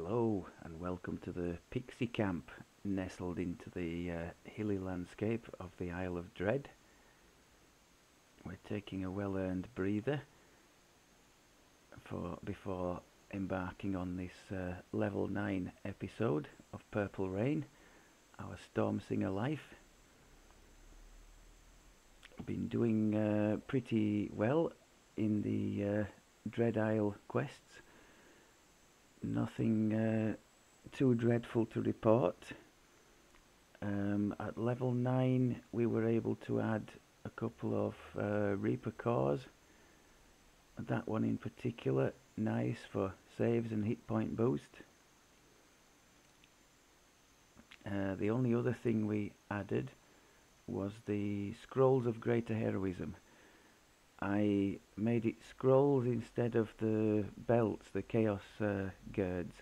Hello and welcome to the Pixie Camp, nestled into the hilly landscape of the Isle of Dread. We're taking a well-earned breather before embarking on this level 9 episode of Purple Rain, our Stormsinger life. Been doing pretty well in the Dread Isle quests. Nothing too dreadful to report. At level 9 we were able to add a couple of Reaper cores. That one in particular, nice for saves and hit point boost. The only other thing we added was the Scrolls of Greater Heroism. I made it scrolls instead of the belts, the Chaos Girds,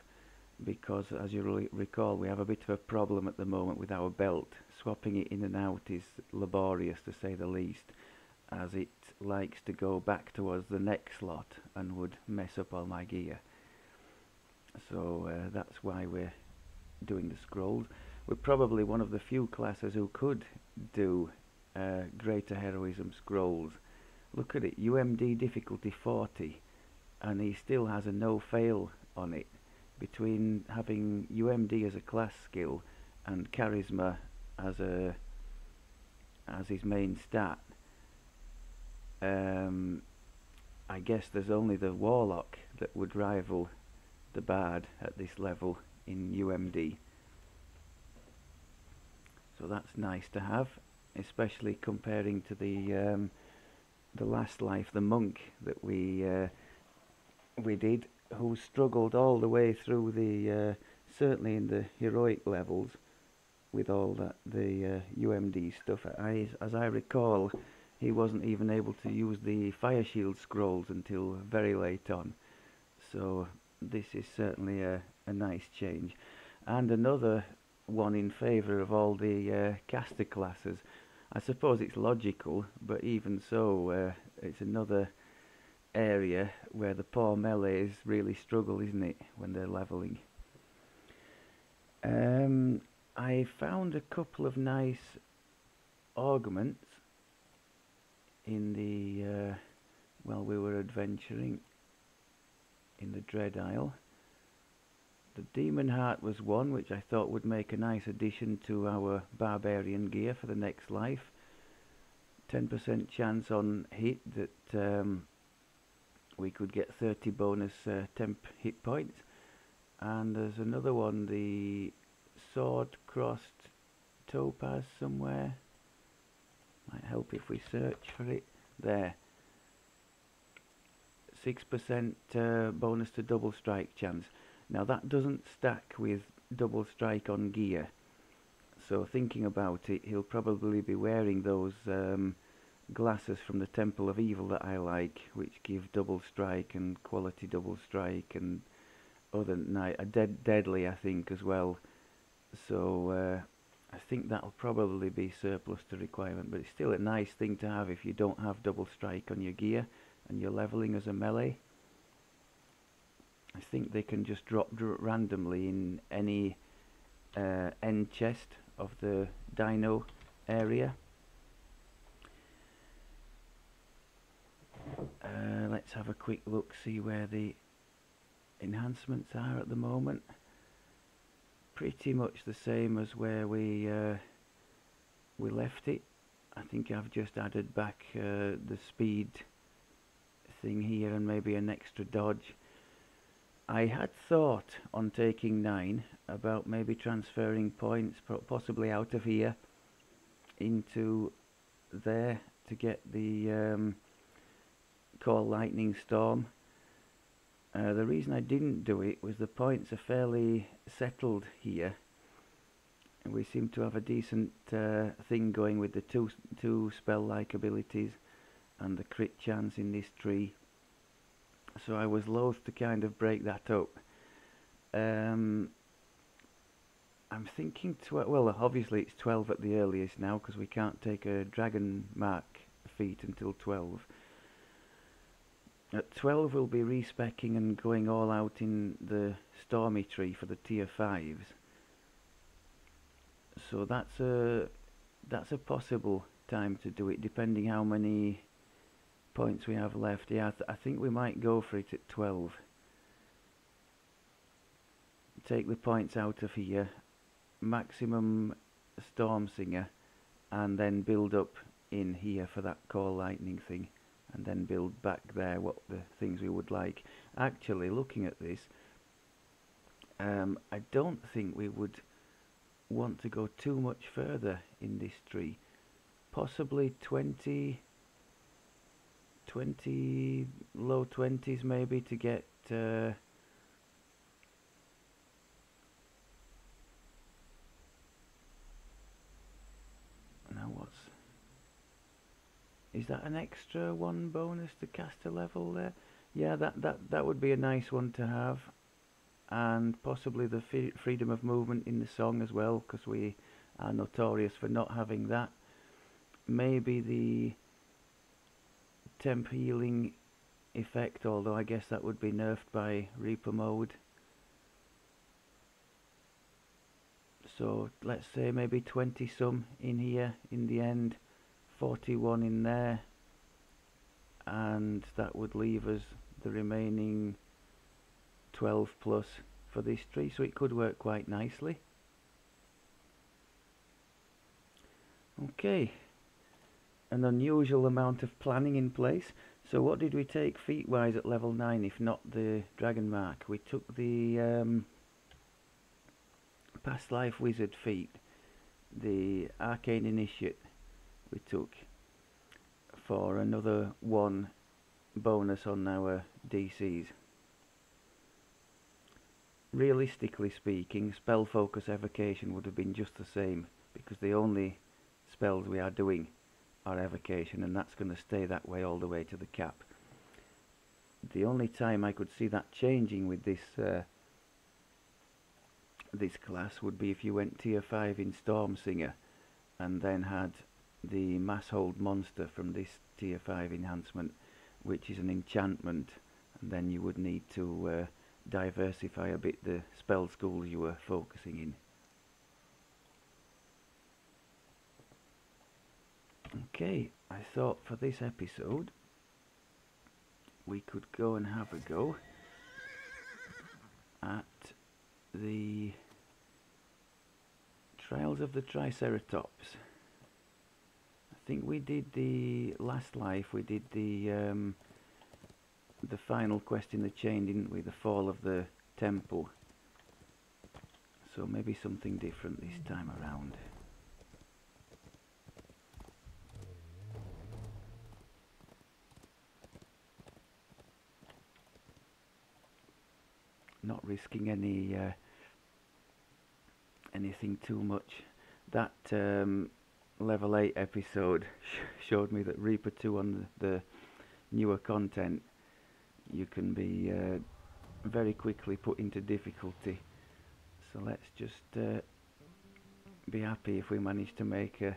because as you recall we have a bit of a problem at the moment with our belt. Swapping it in and out is laborious to say the least, as it likes to go back towards the neck slot and would mess up all my gear. So that's why we're doing the scrolls. We're probably one of the few classes who could do Greater Heroism scrolls. Look at it, UMD difficulty 40, and he still has a no fail on it. Between having UMD as a class skill and Charisma as his main stat, I guess there's only the Warlock that would rival the Bard at this level in UMD. So that's nice to have, especially comparing to the last life, the monk that we did, who struggled all the way through the certainly in the heroic levels with all the UMD stuff. As I recall, he wasn't even able to use the fire shield scrolls until very late on. So this is certainly a nice change, and another one in favour of all the caster classes. I suppose it's logical, but even so, it's another area where the poor melees really struggle, isn't it, when they're leveling. I found a couple of nice augments in the while we were adventuring in the Dread Isle. The Demon Heart was one which I thought would make a nice addition to our barbarian gear for the next life. 10% chance on hit that we could get 30 bonus temp hit points. And there's another one, the Sword Crossed Topaz somewhere. Might help if we search for it. There. 6% bonus to double strike chance. Now that doesn't stack with double strike on gear, so thinking about it, he'll probably be wearing those glasses from the Temple of Evil that I like, which give double strike and quality double strike and other deadly I think as well. So I think that'll probably be surplus to requirement, but it's still a nice thing to have if you don't have double strike on your gear and you're leveling as a melee. I think they can just drop randomly in any end chest of the dino area. Let's have a quick look, see where the enhancements are at the moment. Pretty much the same as where we left it. I think I've just added back the speed thing here and maybe an extra dodge. I had thought on taking 9 about maybe transferring points possibly out of here into there to get the Core Lightning Storm. The reason I didn't do it was the points are fairly settled here, and we seem to have a decent thing going with the two spell-like abilities and the crit chance in this tree. So I was loath to kind of break that up. I'm thinking well, obviously it's 12 at the earliest now, because we can't take a dragon mark feat until 12. At 12 we'll be respecking and going all out in the Stormy tree for the tier 5s. So that's a possible time to do it, depending how many points we have left. Yeah, I think we might go for it at 12. Take the points out of here, maximum Stormsinger, and then build up in here for that core lightning thing, and then build back there what the things we would like. Actually, looking at this, I don't think we would want to go too much further in this tree. Possibly 20, low 20s maybe, to get now is that an extra 1 bonus to caster level there? Yeah, that would be a nice one to have. And possibly the freedom of movement in the song as well, because we are notorious for not having that. Maybe the temp healing effect, although I guess that would be nerfed by Reaper mode. So let's say maybe 20 some in here in the end, 41 in there, and that would leave us the remaining 12 plus for this tree, so it could work quite nicely. Okay, an unusual amount of planning in place. So what did we take feat wise at level 9 if not the dragon mark? We took the past life wizard feat, the arcane initiate we took for another 1 bonus on our DCs. Realistically speaking, spell focus evocation would have been just the same, because the only spells we are doing are evocation, and that's going to stay that way all the way to the cap. The only time I could see that changing with this this class would be if you went tier 5 in Stormsinger and then had the mass hold monster from this tier 5 enhancement, which is an enchantment, and then you would need to diversify a bit the spell schools you were focusing in. Okay, I thought for this episode we could go and have a go at the Trials of the Triceratops. I think we did the last life, we did the final quest in the chain, didn't we? The fall of the temple. So maybe something different this time around. Not risking any anything too much. That level 8 episode showed me that Reaper 2 on the newer content, you can be very quickly put into difficulty. So let's just be happy if we manage to make a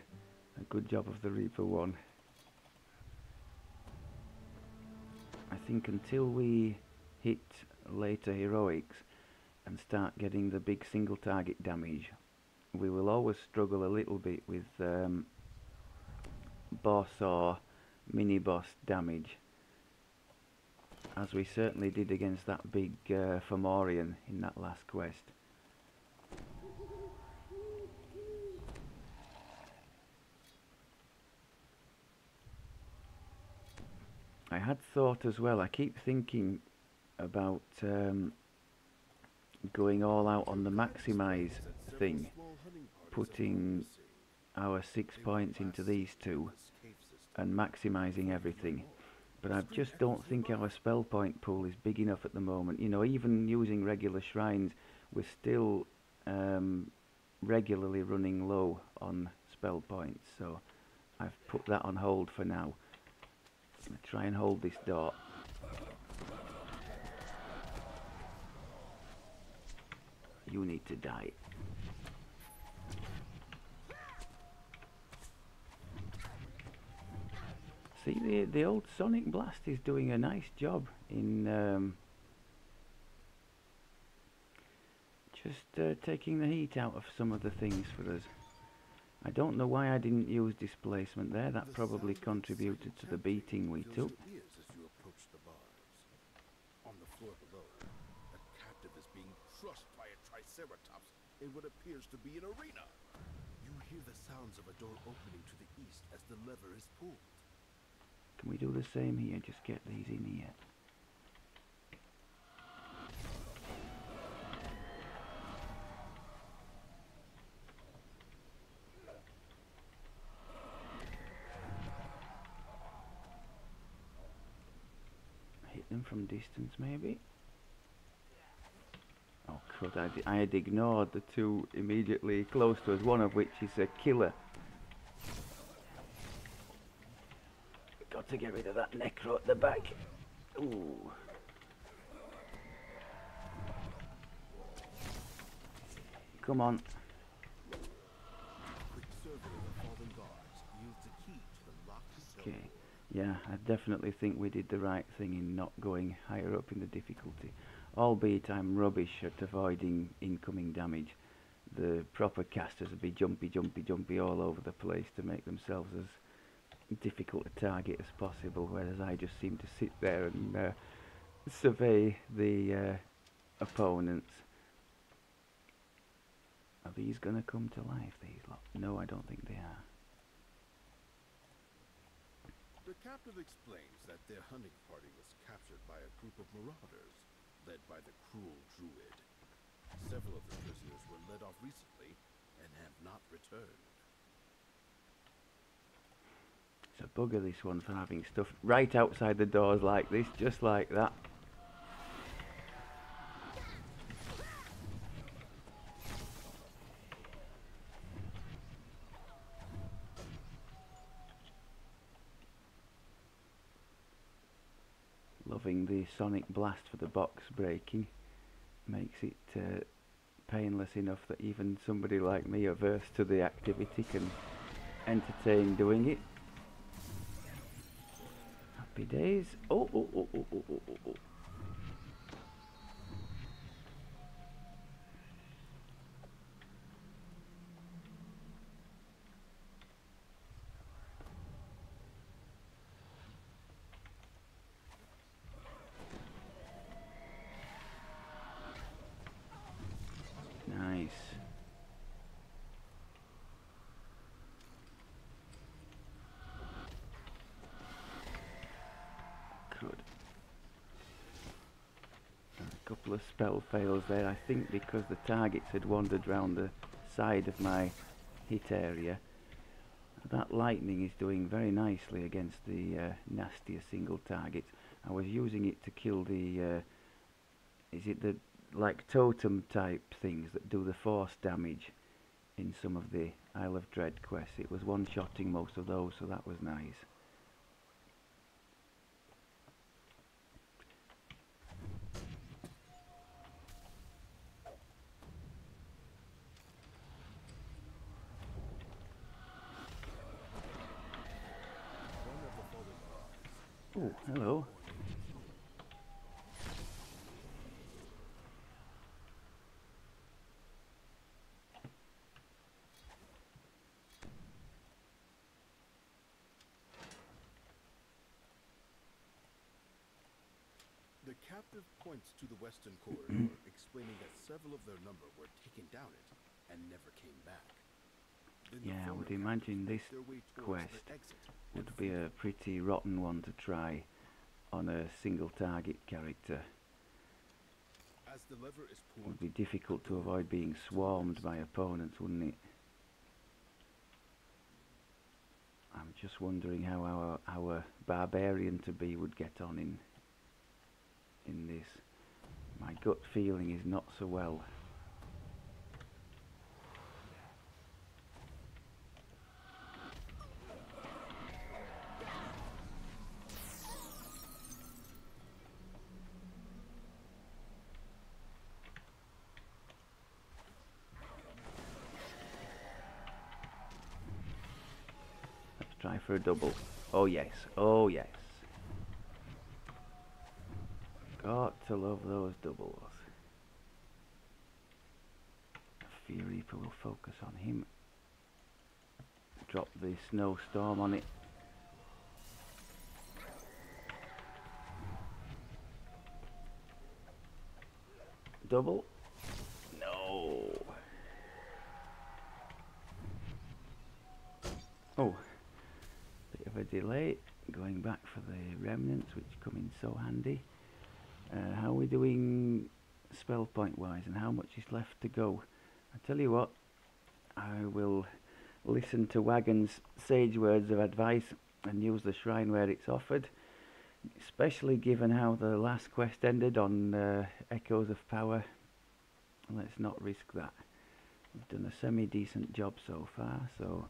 good job of the Reaper 1. I think until we hit later heroics and start getting the big single target damage, we will always struggle a little bit with boss or mini boss damage, as we certainly did against that big Fomorian in that last quest. I had thought as well, I keep thinking about going all out on the maximize thing, putting our 6 points into these two and maximizing everything, but I just don't think our spell point pool is big enough at the moment. You know, even using regular shrines, we're still regularly running low on spell points, so I've put that on hold for now. I'm going to try and hold this door. You need to die. See, the old Sonic Blast is doing a nice job in just taking the heat out of some of the things for us. I don't know why I didn't use displacement there. That probably contributed to the beating we took. On the floor below, a captive is being crushed by a Triceratops in what appears to be an arena. You hear the sounds of a door opening to the east as the lever is pulled. Can we do the same here? Just get these in here. Hit them from distance, maybe. Oh, crud, I had ignored the two immediately close to us, one of which is a killer. Got to get rid of that necro at the back. Ooh. Come on. Okay. Yeah, I definitely think we did the right thing in not going higher up in the difficulty. Albeit I'm rubbish at avoiding incoming damage. The proper casters would be jumpy all over the place to make themselves as difficult a target as possible, whereas I just seem to sit there and survey the opponents. Are these going to come to life, these lot? No, I don't think they are. The captive explains that their hunting party was captured by a group of marauders, led by the cruel druid. Several of the prisoners were led off recently and have not returned. It's a bugger, this one, for having stuff right outside the doors like this, just like that. Loving the Sonic Blast for the box breaking. Makes it painless enough that even somebody like me averse to the activity can entertain doing it. Happy days. Oh. Nice. Good. A couple of spell fails there, I think because the targets had wandered round the side of my hit area. That lightning is doing very nicely against the nastier single targets. I was using it to kill the is it the like totem type things that do the force damage in some of the Isle of Dread quests. It was one-shotting most of those, so that was nice. Oh, hello. The captive points to the western corridor, explaining that several of their number were taken down it and never came back. Yeah, I would imagine this quest would be a pretty rotten one to try on a single target character. As the lever is pulled, It would be difficult to avoid being swarmed by opponents, wouldn't it? I'm just wondering how our barbarian to be would get on in this. My gut feeling is not so well. Let's try for a double. Oh yes, oh yes. Got to love those doubles. Fear Reaper will focus on him. Drop the snowstorm on it. Double. No. Oh, bit of a delay. Going back for the remnants, which come in so handy. How are we doing spell point wise, and how much is left to go? I tell you what, I will listen to Wagon's sage words of advice and use the shrine where it's offered, especially given how the last quest ended on Echoes of Power. Let's not risk that. We've done a semi-decent job so far, so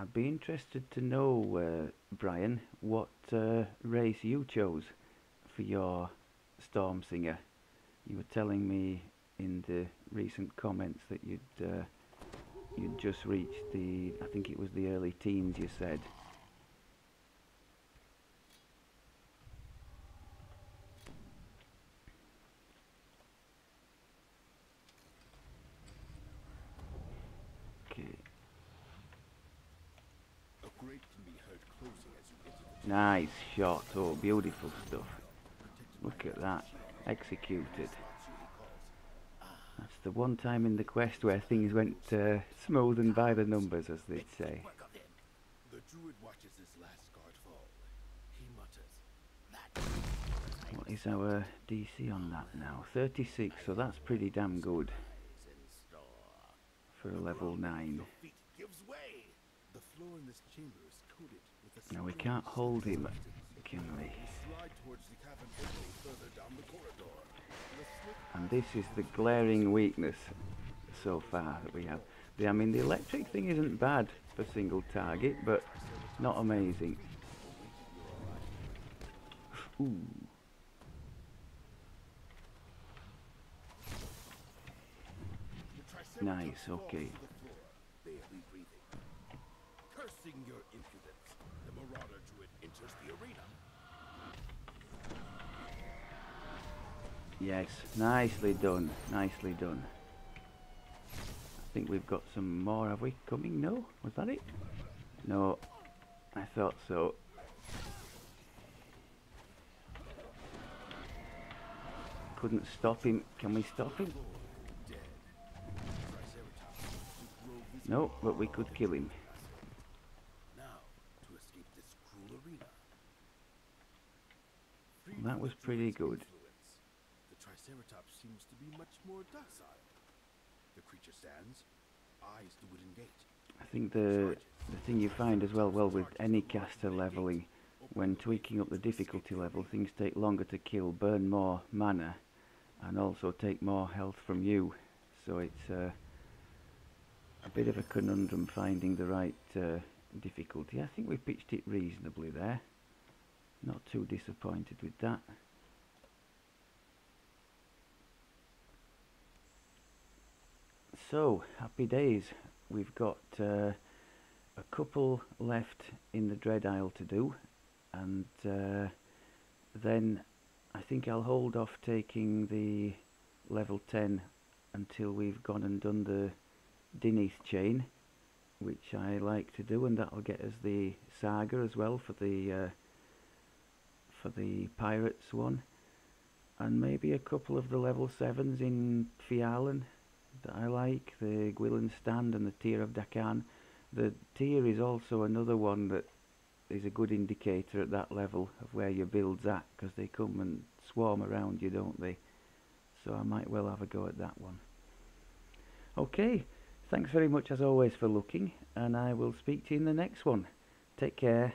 I'd be interested to know, Brian, what race you chose for your Stormsinger. You were telling me in the recent comments that you'd just reached the, I think it was the early teens, you said. Okay. A grate can be heard closing as you enter the Nice shot. Oh, beautiful stuff. protected Look by at that. Executed. That's what he calls. That's the one time in the quest where things went smooth and by the numbers, as they'd say. Work on him. The druid watches his last guard fall. He mutters, "That What is our DC on that now? 36, so that's pretty damn good is in store." for a level 9. Your feet gives way. The floor in this chamber is coated with a Now we silken can't hold him, substance. can we? You slide towards the cavern opening further down the corridor. The slick And this is the glaring weakness so far that we have. I mean, the electric thing isn't bad for single target, but not amazing. Ooh. The Triceratops Nice, falls okay. to the floor, barely breathing. Cursing your impudence, the marauder druid enters the arena. Yes, nicely done, nicely done. I think we've got some more, have we, coming? No? Was that it? No, I thought so. Couldn't stop him. Can we stop him? Dead. Triceratops to grow visible No, but we could kill him. now to escape this cruel arena. Freed That from was the pretty druid's good. influence, the Triceratops seems to be much more docile. The creature stands, eyes the wooden gate. I think the thing you find as well, with any caster leveling, when tweaking up the difficulty level, things take longer to kill, burn more mana, and also take more health from you. So it's a bit of a conundrum finding the right difficulty. I think we pitched it reasonably there. Not too disappointed with that. So, happy days. We've got a couple left in the Dread Isle to do, and then I think I'll hold off taking the level 10 until we've gone and done the Dinith chain, which I like to do, and that'll get us the saga as well for the pirates one, and maybe a couple of the level 7s in Fialan that I like, the Gwillan Stand and the Tear of Dakan. The Tear is also another one that is a good indicator at that level of where your build's at, because they come and swarm around you, don't they? So I might well have a go at that one. Okay, thanks very much as always for looking, and I will speak to you in the next one. Take care.